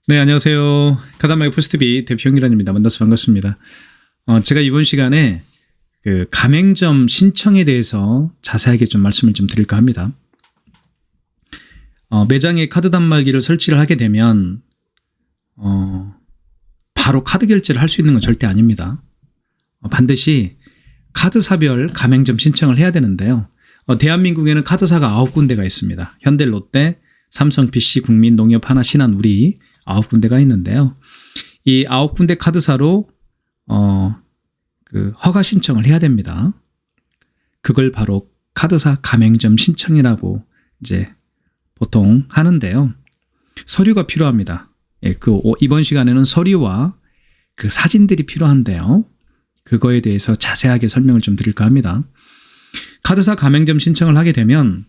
네, 안녕하세요. 카다마의 포스트비 대표 형이란입니다. 만나서 반갑습니다. 제가 이번 시간에 그 가맹점 신청에 대해서 자세하게 좀 말씀을 좀 드릴까 합니다. 매장에 카드 단말기를 설치를 하게 되면 바로 카드 결제를 할 수 있는 건 절대 아닙니다. 반드시 카드사별 가맹점 신청을 해야 되는데요. 대한민국에는 카드사가 9군데가 있습니다. 현대, 롯데, 삼성, PC, 국민, 농협, 하나, 신한, 우리 9군데가 있는데요. 이 9군데 카드사로 그 허가 신청을 해야 됩니다. 그걸 바로 카드사 가맹점 신청이라고 이제 보통 하는데요. 서류가 필요합니다. 예, 이번 시간에는 서류와 그 사진들이 필요한데요. 그거에 대해서 자세하게 설명을 좀 드릴까 합니다. 카드사 가맹점 신청을 하게 되면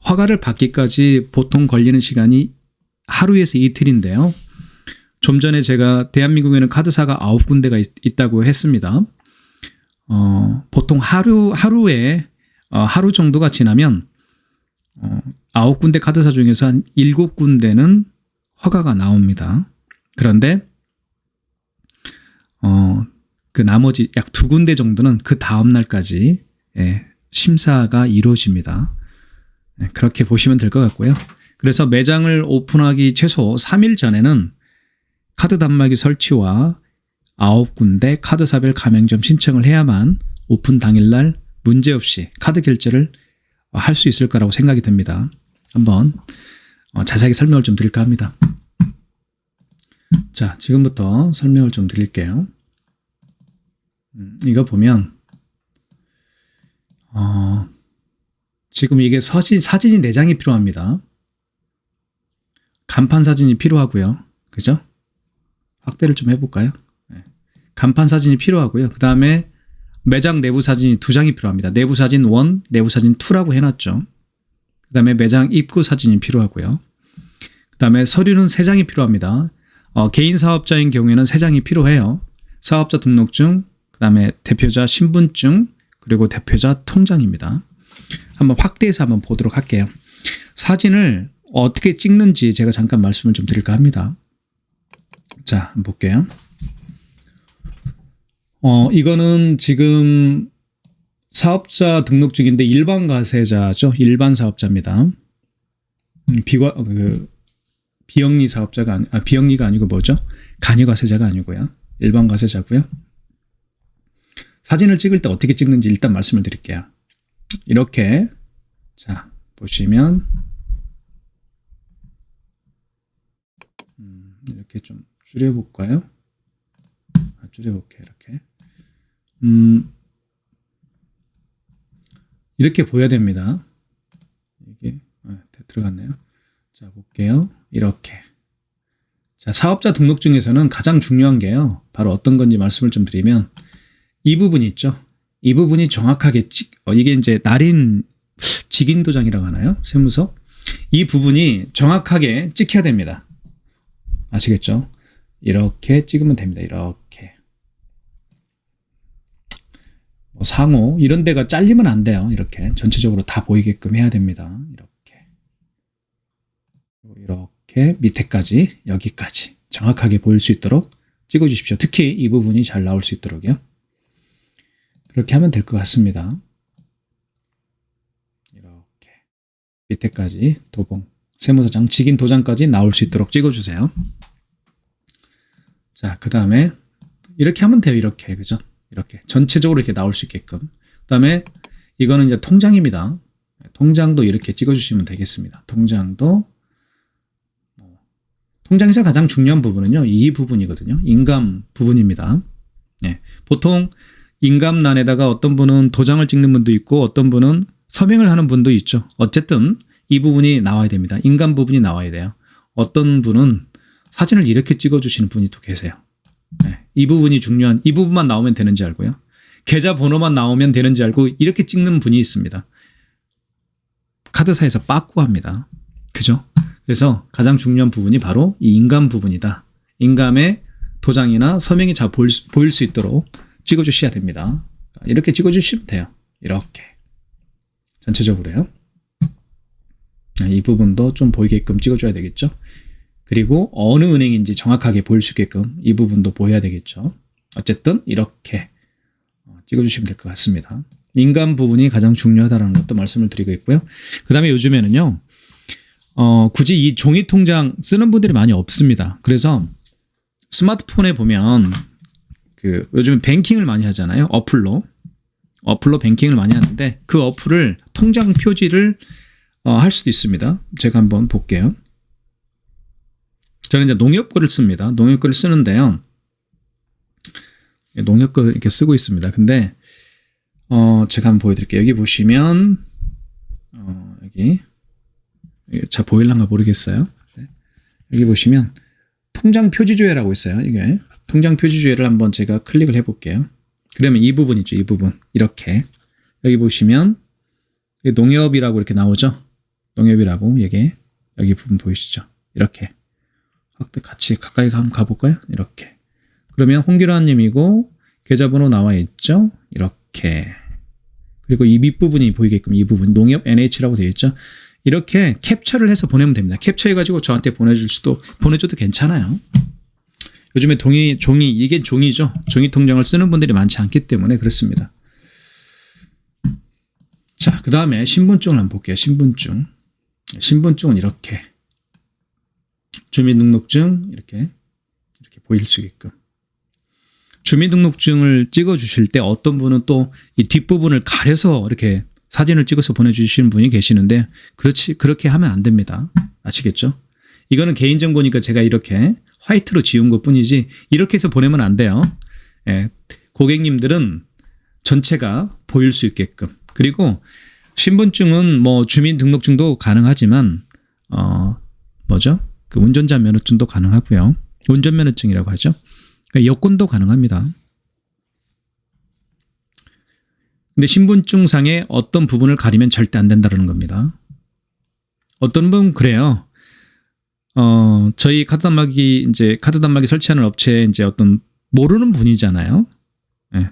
허가를 받기까지 보통 걸리는 시간이 하루에서 이틀인데요. 좀 전에 제가 대한민국에는 카드사가 9군데가 있다고 했습니다. 보통 하루에 하루 정도가 지나면 9군데 카드사 중에서 한 7군데는 허가가 나옵니다. 그런데 그 나머지 약 2군데 정도는 그 다음 날까지 심사가 이루어집니다. 그렇게 보시면 될 것 같고요. 그래서 매장을 오픈하기 최소 3일 전에는 카드 단말기 설치와 9군데 카드사별 가맹점 신청을 해야만 오픈 당일날 문제없이 카드 결제를 할 수 있을 거라고 생각이 듭니다. 한번 자세하게 설명을 좀 드릴까 합니다. 자, 지금부터 설명을 좀 드릴게요. 이거 보면 지금 이게 사진이 4장이 필요합니다. 간판 사진이 필요하고요. 그죠? 확대를 좀 해볼까요? 네. 간판 사진이 필요하고요. 그 다음에 매장 내부 사진이 2장이 필요합니다. 내부 사진 1, 내부 사진 2라고 해놨죠. 그 다음에 매장 입구 사진이 필요하고요. 그 다음에 서류는 3장이 필요합니다. 개인 사업자인 경우에는 3장이 필요해요. 사업자 등록증, 그 다음에 대표자 신분증, 그리고 대표자 통장입니다. 한번 확대해서 한번 보도록 할게요. 사진을 어떻게 찍는지 제가 잠깐 말씀을 좀 드릴까 합니다. 자, 한번 볼게요. 이거는 지금 사업자 등록증인데 일반 가세자죠. 일반 사업자입니다. 비영리 사업자가 비영리가 아니고 뭐죠? 간이 가세자가 아니고요. 일반 가세자고요. 사진을 찍을 때 어떻게 찍는지 일단 말씀을 드릴게요. 이렇게 자 보시면 이렇게 좀 줄여볼까요? 줄여볼게요. 이렇게 보여야 됩니다. 이게 들어갔네요. 자 볼게요. 이렇게 자 사업자 등록증에서는 가장 중요한 게요. 바로 어떤 건지 말씀을 좀 드리면 이 부분이 있죠. 이 부분이 정확하게 이게 이제 날인 직인 도장이라고 하나요? 세무서 이 부분이 정확하게 찍혀야 됩니다. 아시겠죠? 이렇게 찍으면 됩니다. 이렇게 상호 이런 데가 잘리면 안 돼요. 이렇게 전체적으로 다 보이게끔 해야 됩니다. 이렇게 밑에까지 여기까지 정확하게 보일 수 있도록 찍어주십시오. 특히 이 부분이 잘 나올 수 있도록요. 그렇게 하면 될 것 같습니다. 이렇게 밑에까지 도봉, 세무서장, 직인 도장까지 나올 수 있도록 찍어주세요. 자, 그 다음에 이렇게 하면 돼요. 이렇게 그죠? 이렇게 전체적으로 이렇게 나올 수 있게끔. 그 다음에 이거는 이제 통장입니다. 통장도 이렇게 찍어주시면 되겠습니다. 통장에서 가장 중요한 부분은요. 이 부분이거든요. 인감 부분입니다. 네, 보통 인감란에다가 어떤 분은 도장을 찍는 분도 있고 어떤 분은 서명을 하는 분도 있죠. 어쨌든 이 부분이 나와야 됩니다. 인감 부분이 나와야 돼요. 어떤 분은 사진을 이렇게 찍어주시는 분이 또 계세요. 네, 이 부분이 중요한, 이 부분만 나오면 되는지 알고요. 계좌번호만 나오면 되는지 알고 이렇게 찍는 분이 있습니다. 카드사에서 빠꾸합니다. 그죠? 그래서 가장 중요한 부분이 바로 이 인감 부분이다. 인감의 도장이나 서명이 잘 보일 수 있도록 찍어주셔야 됩니다. 이렇게 찍어주시면 돼요. 이렇게 전체적으로요. 이 부분도 좀 보이게끔 찍어줘야 되겠죠. 그리고 어느 은행인지 정확하게 보일 수 있게끔 이 부분도 보여야 되겠죠. 어쨌든 이렇게 찍어주시면 될 것 같습니다. 인감 부분이 가장 중요하다는 것도 말씀을 드리고 있고요. 그 다음에 요즘에는요, 굳이 이 종이 통장 쓰는 분들이 많이 없습니다. 그래서 스마트폰에 보면 요즘 뱅킹을 많이 하잖아요. 어플로 뱅킹을 많이 하는데 그 어플을 통장 표지를 할 수도 있습니다. 제가 한번 볼게요. 저는 이제 농협거를 씁니다. 농협거를 쓰는데요. 농협거 이렇게 쓰고 있습니다. 근데 제가 한번 보여드릴게요. 여기 보시면 여기 잘 보일란가 모르겠어요. 여기 보시면 통장 표지조회라고 있어요. 이게 통장 표지조회를 한번 제가 클릭을 해볼게요. 그러면 이 부분 있죠. 이 부분 이렇게 여기 보시면 농협이라고 이렇게 나오죠. 농협이라고 여기 부분 보이시죠? 이렇게 같이 가까이 한번 가볼까요? 이렇게 그러면 홍규라님이고 계좌번호 나와 있죠. 이렇게 그리고 이 밑부분이 보이게끔 이 부분 농협 NH라고 되어 있죠. 이렇게 캡처를 해서 보내면 됩니다. 캡처해가지고 저한테 보내줘도 괜찮아요. 요즘에 종이 이게 종이죠. 종이 통장을 쓰는 분들이 많지 않기 때문에 그렇습니다. 자, 그 다음에 신분증을 한번 볼게요. 신분증은 이렇게 주민등록증 이렇게 보일 수 있게끔. 주민등록증을 찍어주실 때 어떤 분은 또 이 뒷부분을 가려서 이렇게 사진을 찍어서 보내주시는 분이 계시는데 그렇게 하면 안 됩니다. 아시겠죠? 이거는 개인정보니까 제가 이렇게 화이트로 지운 것 뿐이지 이렇게 해서 보내면 안 돼요. 예, 고객님들은 전체가 보일 수 있게끔. 그리고 신분증은 뭐 주민등록증도 가능하지만 그 운전자 면허증도 가능하고요. 운전면허증이라고 하죠. 그러니까 여권도 가능합니다. 근데 신분증상에 어떤 부분을 가리면 절대 안 된다는 겁니다. 어떤 분은 그래요. 저희 카드 단말기 설치하는 업체에 이제 어떤 모르는 분이잖아요. 네.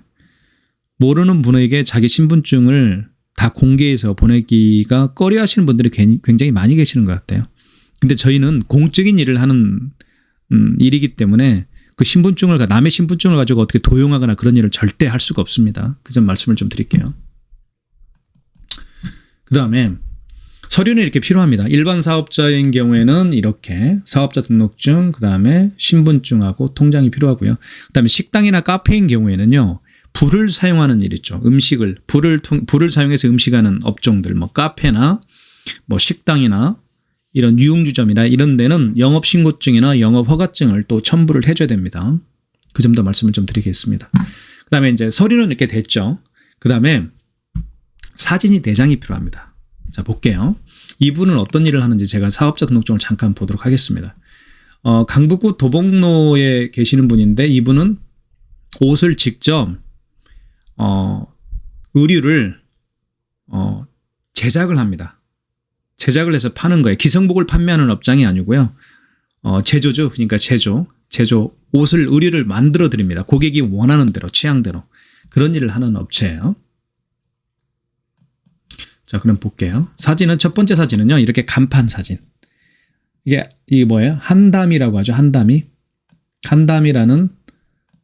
모르는 분에게 자기 신분증을 다 공개해서 보내기가 꺼려 하시는 분들이 굉장히 많이 계시는 것 같아요. 근데 저희는 공적인 일을 하는 일이기 때문에 남의 신분증을 가지고 어떻게 도용하거나 그런 일을 절대 할 수가 없습니다. 그 점 말씀을 좀 드릴게요. 그 다음에 서류는 이렇게 필요합니다. 일반 사업자인 경우에는 이렇게 사업자 등록증, 그 다음에 신분증하고 통장이 필요하고요. 그 다음에 식당이나 카페인 경우에는요, 불을 사용하는 일 있죠. 불을 사용해서 음식하는 업종들, 뭐 카페나 뭐 식당이나 이런 유흥주점이나 이런 데는 영업신고증이나 영업허가증을 또 첨부를 해줘야 됩니다. 그 점도 말씀을 좀 드리겠습니다. 그 다음에 이제 서류는 이렇게 됐죠. 그 다음에 사진이 4장이 필요합니다. 자, 볼게요. 이분은 어떤 일을 하는지 제가 사업자 등록증을 잠깐 보도록 하겠습니다. 강북구 도봉로에 계시는 분인데 이분은 옷을 직접 의류를 제작을 합니다. 제작을 해서 파는 거예요. 기성복을 판매하는 업장이 아니고요. 제조죠. 그러니까 제조 의류를 만들어 드립니다. 고객이 원하는 대로 취향대로 그런 일을 하는 업체예요. 자, 그럼 볼게요. 첫 번째 사진은요. 이렇게 간판 사진. 이게 뭐예요? 한담이라고 하죠. 한담이라는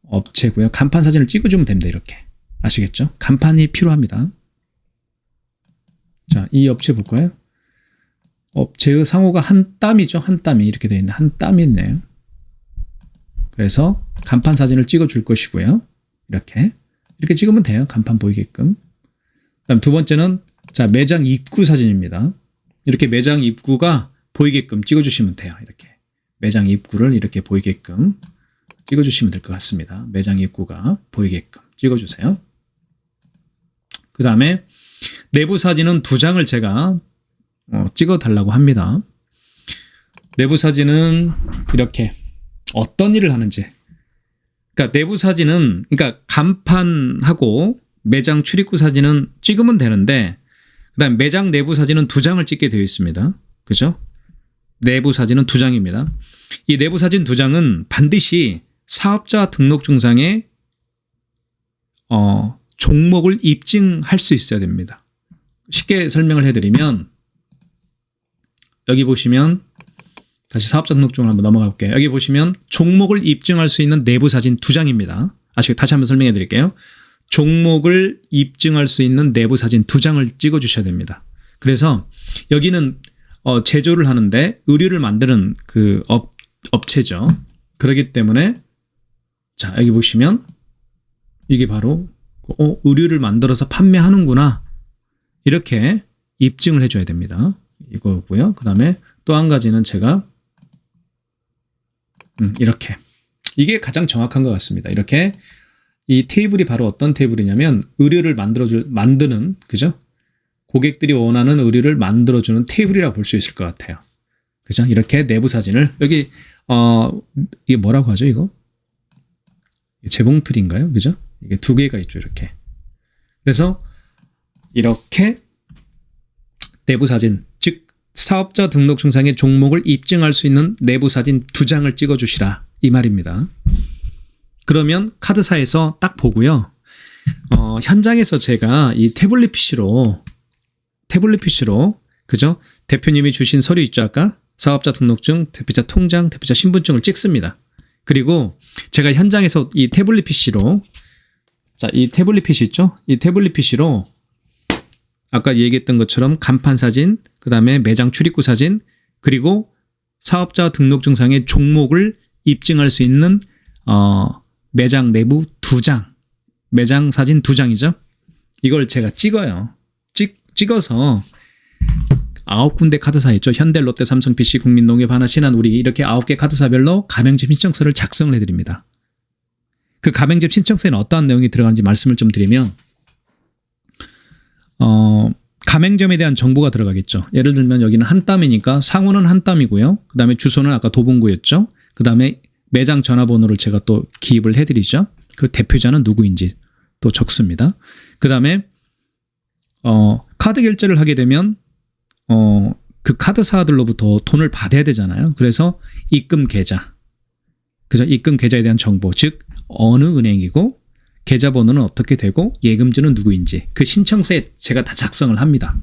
업체고요. 간판 사진을 찍어주면 됩니다. 이렇게. 아시겠죠? 간판이 필요합니다. 자, 이 업체 볼까요? 업체의 상호가 한땀이죠. 한땀이 이렇게 되어 있는 한땀이 있네요. 그래서 간판 사진을 찍어줄 것이고요. 이렇게 찍으면 돼요. 간판 보이게끔. 그다음 두 번째는 매장 입구 사진입니다. 이렇게 매장 입구가 보이게끔 찍어주시면 돼요. 이렇게 매장 입구를 이렇게 보이게끔 찍어주시면 될 것 같습니다. 매장 입구가 보이게끔 찍어주세요. 그 다음에 내부 사진은 2장을 제가 찍어달라고 합니다. 내부 사진은 이렇게 어떤 일을 하는지. 그러니까 내부 사진은 간판하고 매장 출입구 사진은 찍으면 되는데 그다음 매장 내부 사진은 2장을 찍게 되어 있습니다. 그죠? 내부 사진은 2장입니다. 이 내부 사진 2장은 반드시 사업자 등록증상에 종목을 입증할 수 있어야 됩니다. 쉽게 설명을 해드리면 여기 보시면 다시 사업자 등록증을 한번 넘어가 볼게요. 여기 보시면 종목을 입증할 수 있는 내부 사진 2장입니다. 다시 한번 설명해 드릴게요. 종목을 입증할 수 있는 내부 사진 2장을 찍어 주셔야 됩니다. 그래서 여기는 제조를 하는데 의류를 만드는 그 업체죠. 그렇기 때문에 자, 여기 보시면 이게 바로 의류를 만들어서 판매하는구나. 이렇게 입증을 해줘야 됩니다. 이거고요. 그 다음에 또 한 가지는 제가 이렇게 이게 가장 정확한 것 같습니다. 이렇게 이 테이블이 바로 어떤 테이블이냐면 의류를 만드는 그죠? 고객들이 원하는 의류를 만들어주는 테이블이라고 볼 수 있을 것 같아요. 그죠? 이렇게 내부 사진을 여기 이게 뭐라고 하죠? 이거 재봉틀인가요? 그죠? 이게 2개가 있죠. 이렇게. 그래서 이렇게 내부 사진, 즉 사업자 등록증상의 종목을 입증할 수 있는 내부 사진 2장을 찍어주시라 이 말입니다. 그러면 카드사에서 딱 보고요. 현장에서 제가 이 태블릿 PC로 그죠? 대표님이 주신 서류 있죠 아까? 사업자 등록증, 대표자 통장, 대표자 신분증을 찍습니다. 그리고 제가 현장에서 이 태블릿 PC로 자, 이 태블릿 PC 있죠? 이 태블릿 PC로 아까 얘기했던 것처럼 간판 사진, 그 다음에 매장 출입구 사진, 그리고 사업자 등록증상의 종목을 입증할 수 있는 매장 내부 2장, 매장 사진 2장이죠. 이걸 제가 찍어요. 찍어서 9군데 카드사 있죠. 현대, 롯데, 삼성, PC, 국민농협, 하나, 신한, 우리 이렇게 9개 카드사별로 가맹점 신청서를 작성을 해드립니다. 그 가맹점 신청서에는 어떠한 내용이 들어가는지 말씀을 좀 드리면 가맹점에 대한 정보가 들어가겠죠. 예를 들면 여기는 한땀이니까 상호는 한땀이고요. 그 다음에 주소는 아까 도봉구였죠. 그 다음에 매장 전화번호를 제가 또 기입을 해드리죠. 그리고 대표자는 누구인지 또 적습니다. 그 다음에 카드 결제를 하게 되면 그 카드사들로부터 돈을 받아야 되잖아요. 그래서 입금 계좌, 그죠? 입금 계좌에 대한 정보, 즉 어느 은행이고 계좌번호는 어떻게 되고 예금주는 누구인지 그 신청서에 제가 다 작성을 합니다.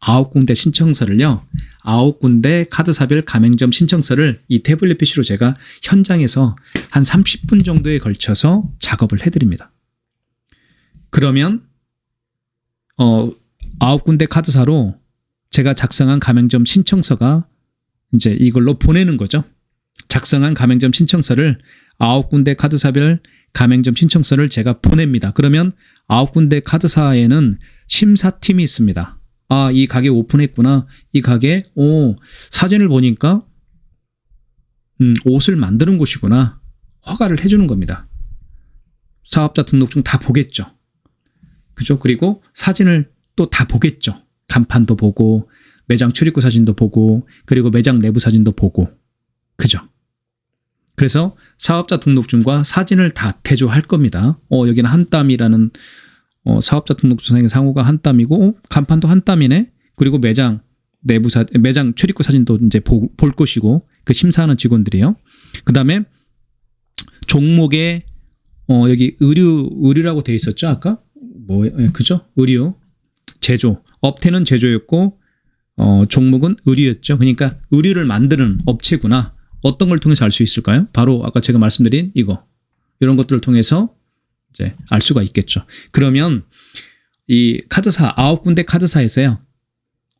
9군데 신청서를요. 9군데 카드사별 가맹점 신청서를 이 태블릿 PC로 제가 현장에서 한 30분 정도에 걸쳐서 작업을 해드립니다. 그러면 9군데 카드사로 제가 작성한 가맹점 신청서가 이제 이걸로 보내는 거죠. 작성한 가맹점 신청서를 9군데 카드사별 가맹점 신청서를 제가 보냅니다. 그러면 9군데 카드사에는 심사팀이 있습니다. 아, 이 가게 오픈했구나. 이 가게 사진을 보니까 옷을 만드는 곳이구나. 허가를 해주는 겁니다. 사업자 등록증 다 보겠죠. 그죠? 그리고 사진을 또 다 보겠죠. 간판도 보고 매장 출입구 사진도 보고 그리고 매장 내부 사진도 보고 그죠? 그래서 사업자 등록증과 사진을 다 대조할 겁니다. 여기는 한땀이라는 사업자 등록증상의 상호가 한땀이고 간판도 한땀이네. 그리고 매장 내부 매장 출입구 사진도 이제 볼 것이고 그 심사하는 직원들이요. 그다음에 종목에 여기 의류라고 돼 있었죠 아까? 그죠? 의류 제조 업태는 제조였고 종목은 의류였죠. 그러니까 의류를 만드는 업체구나. 어떤 걸 통해서 알 수 있을까요? 바로 아까 제가 말씀드린 이런 것들을 통해서 이제 알 수가 있겠죠. 그러면 이 카드사 9군데 카드사에서요.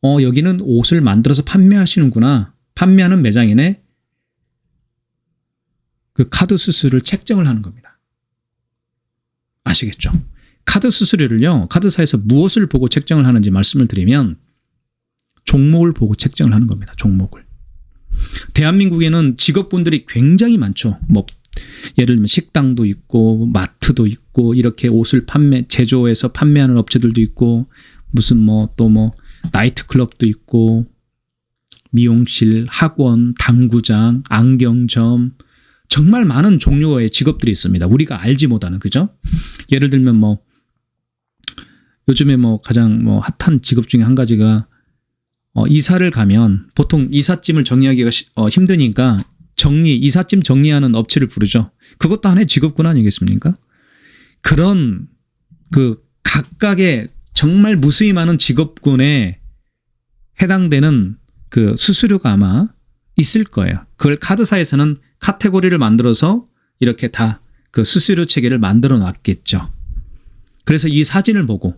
여기는 옷을 만들어서 판매하시는구나. 판매하는 매장이네. 그 카드 수수료를 책정을 하는 겁니다. 아시겠죠? 카드 수수료를요. 카드사에서 무엇을 보고 책정을 하는지 말씀을 드리면 종목을 보고 책정을 하는 겁니다. 종목을. 대한민국에는 직업군들이 굉장히 많죠. 예를 들면 식당도 있고 마트도 있고 이렇게 옷을 제조해서 판매하는 업체들도 있고 무슨 나이트클럽도 있고 미용실, 학원, 당구장, 안경점 정말 많은 종류의 직업들이 있습니다. 우리가 알지 못하는 그죠? 예를 들면 요즘에 가장 핫한 직업 중에 한 가지가 이사를 가면 보통 이삿짐을 정리하기가 힘드니까 이삿짐 정리하는 업체를 부르죠. 그것도 하나의 직업군 아니겠습니까? 그런 그 각각의 정말 무수히 많은 직업군에 해당되는 그 수수료가 아마 있을 거예요. 그걸 카드사에서는 카테고리를 만들어서 이렇게 다 그 수수료 체계를 만들어 놨겠죠. 그래서 이 사진을 보고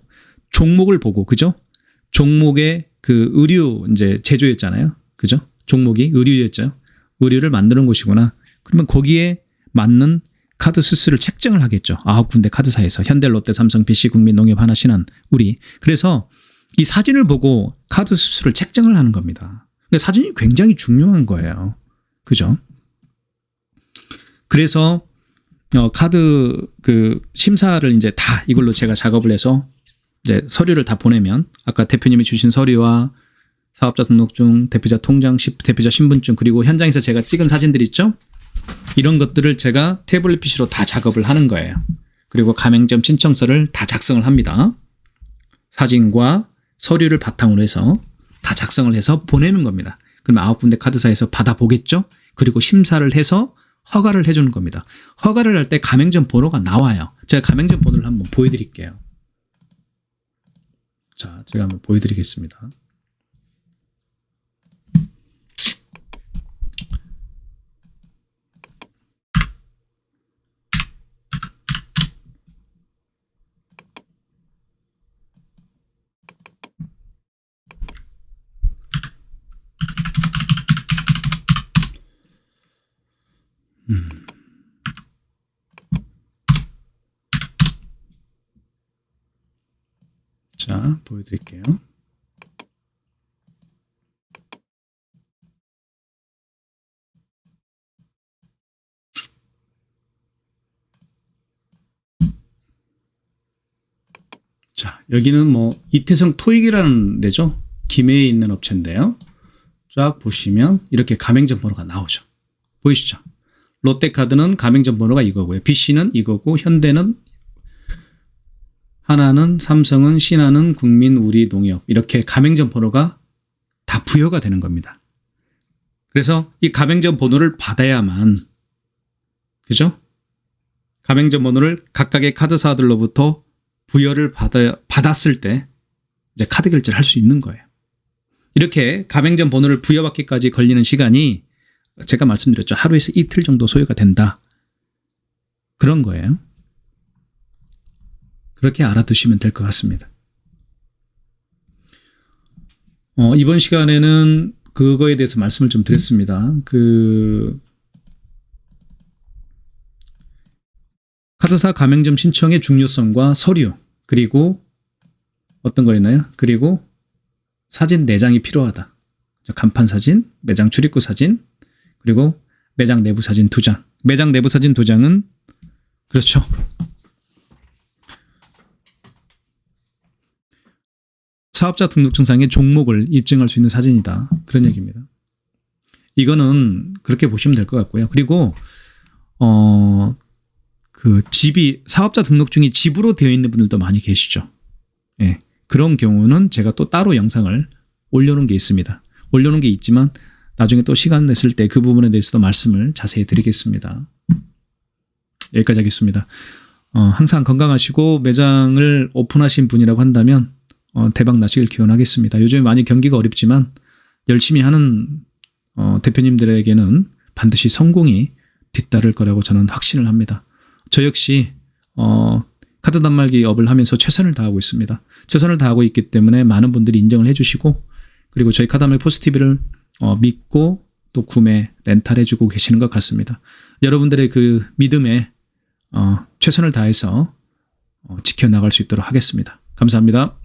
종목을 보고, 그죠? 종목의 그 의류 이제 제조였잖아요. 그죠? 종목이 의류였죠. 의류를 만드는 곳이구나. 그러면 거기에 맞는 카드 수수료를 책정을 하겠죠. 9군데 카드사에서 현대, 롯데, 삼성, BC, 국민, 농협, 하나, 신한, 우리. 그래서 이 사진을 보고 카드 수수료를 책정을 하는 겁니다. 근데 사진이 굉장히 중요한 거예요. 그죠? 그래서 카드 그 심사를 이제 다 이걸로 제가 작업을 해서 이제 서류를 다 보내면, 아까 대표님이 주신 서류와 사업자 등록증, 대표자 통장, 대표자 신분증, 그리고 현장에서 제가 찍은 사진들 있죠? 이런 것들을 제가 태블릿 PC로 다 작업을 하는 거예요. 그리고 가맹점 신청서를 다 작성을 합니다. 사진과 서류를 바탕으로 해서 다 작성을 해서 보내는 겁니다. 그러면 9군데 카드사에서 받아보겠죠? 그리고 심사를 해서 허가를 해주는 겁니다. 허가를 할 때 가맹점 번호가 나와요. 제가 가맹점 번호를 한번 보여드릴게요. 자, 제가 한번 보여드리겠습니다. 자, 보여드릴게요. 자, 여기는 뭐 이태성 토익이라는 데죠. 김해에 있는 업체인데요. 쫙 보시면 이렇게 가맹점 번호가 나오죠. 보이시죠? 롯데카드는 가맹점 번호가 이거고요. BC는 이거고, 현대는, 하나는, 삼성은, 신한은, 국민, 우리, 농협, 이렇게 가맹점 번호가 다 부여가 되는 겁니다. 그래서 이 가맹점 번호를 받아야만, 그죠? 가맹점 번호를 각각의 카드사들로부터 부여를 받았을 때 이제 카드 결제를 할 수 있는 거예요. 이렇게 가맹점 번호를 부여받기까지 걸리는 시간이 제가 말씀드렸죠. 하루에서 이틀 정도 소요가 된다. 그런 거예요. 그렇게 알아두시면 될 것 같습니다. 이번 시간에는 그거에 대해서 말씀을 좀 드렸습니다. 카드사 가맹점 신청의 중요성과 서류, 그리고 어떤 거였나요? 그리고 사진 4장이 필요하다. 간판 사진, 매장 출입구 사진, 그리고 매장 내부 사진 2장. 매장 내부 사진 2장은 그렇죠. 사업자 등록증상의 종목을 입증할 수 있는 사진이다. 그런 얘기입니다. 이거는 그렇게 보시면 될 것 같고요. 그리고 그 집이, 사업자 등록증이 집으로 되어 있는 분들도 많이 계시죠. 예, 그런 경우는 제가 또 따로 영상을 올려놓은 게 있습니다. 올려놓은 게 있지만 나중에 또 시간 냈을 때 그 부분에 대해서도 말씀을 자세히 드리겠습니다. 여기까지 하겠습니다. 항상 건강하시고 매장을 오픈하신 분이라고 한다면 대박 나시길 기원하겠습니다. 요즘에 많이 경기가 어렵지만 열심히 하는 대표님들에게는 반드시 성공이 뒤따를 거라고 저는 확신을 합니다. 저 역시 카드 단말기 업을 하면서 최선을 다하고 있습니다. 최선을 다하고 있기 때문에 많은 분들이 인정을 해주시고, 그리고 저희 카드 단말기 포스TV를 믿고 또 구매, 렌탈해주고 계시는 것 같습니다. 여러분들의 그 믿음에 최선을 다해서 지켜나갈 수 있도록 하겠습니다. 감사합니다.